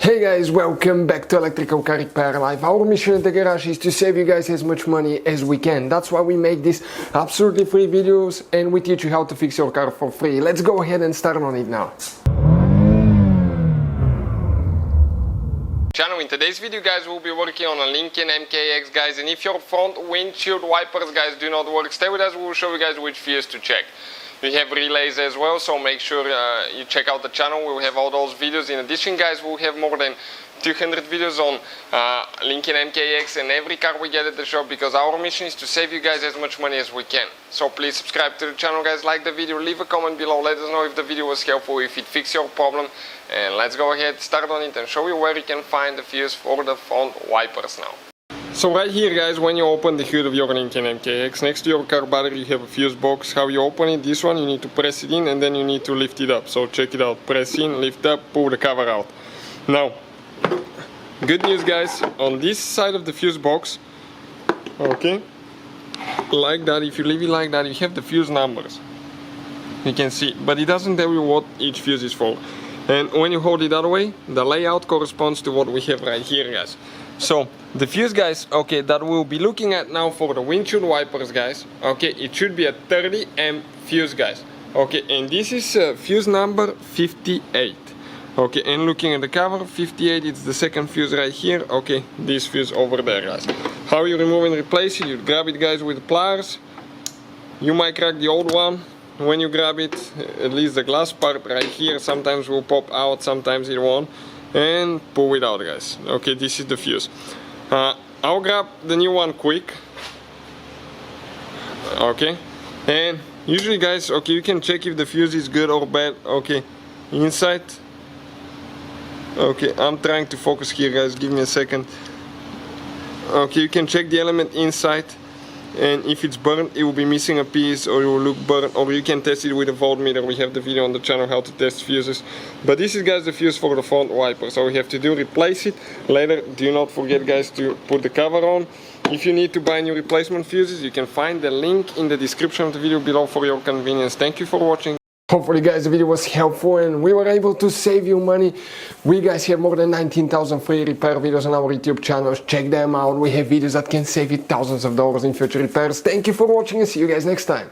Hey guys, welcome back to Electrical Car Repair Live. Our mission at the garage is to save you guys as much money as we can. That's why we make these absolutely free videos and we teach you how to fix your car for free. Let's go ahead and start on it now. In today's video guys, we'll be working on a Lincoln MKX guys, and if your front windshield wipers guys do not work, stay with us, we will show you guys which fuse to check. We have relays as well, so make sure you check out the channel. We'll have all those videos. In addition guys, we'll have more than 200 videos on Lincoln MKX and every car we get at the shop, because our mission is to save you guys as much money as we can. So please subscribe to the channel guys, like the video, leave a comment below, let us know if the video was helpful, if it fixed your problem, and let's go ahead, start on it and show you where you can find the fuse for the front wipers now. So right here guys, when you open the hood of your Lincoln MKX, next to your car battery you have a fuse box. How you open it, this one you need to press it in and then you need to lift it up. So check it out, press in, lift up, pull the cover out. Now, good news guys, on this side of the fuse box, okay, like that, if you leave it like that, you have the fuse numbers. You can see, but it doesn't tell you what each fuse is for. And when you hold it that way, the layout corresponds to what we have right here guys. So the fuse guys, okay, that we'll be looking at now for the windshield wipers guys, okay, it should be a 30 amp fuse guys, okay, and this is fuse number 58, okay, and looking at the cover, 58, it's the second fuse right here, okay, this fuse over there guys. How you remove and replace it, you grab it guys with pliers. You might crack the old one. When you grab it, at least the glass part right here sometimes will pop out, sometimes it won't, and pull it out guys. Okay, this is the fuse. I'll grab the new one quick, okay, and usually guys, okay, you can check if the fuse is good or bad. Okay, inside, okay, I'm trying to focus here guys, give me a second. Okay, you can check the element inside, and if it's burnt, it will be missing a piece or it will look burnt, or you can test it with a voltmeter. We have the video on the channel how to test fuses. But this is guys the fuse for the front wiper, so we have to do replace it. Later, do not forget guys to put the cover on. If you need to buy new replacement fuses, you can find the link in the description of the video below for your convenience. Thank you for watching. Hopefully guys the video was helpful and we were able to save you money. We guys have more than 19,000 free repair videos on our YouTube channels. Check them out. We have videos that can save you thousands of dollars in future repairs. Thank you for watching and see you guys next time.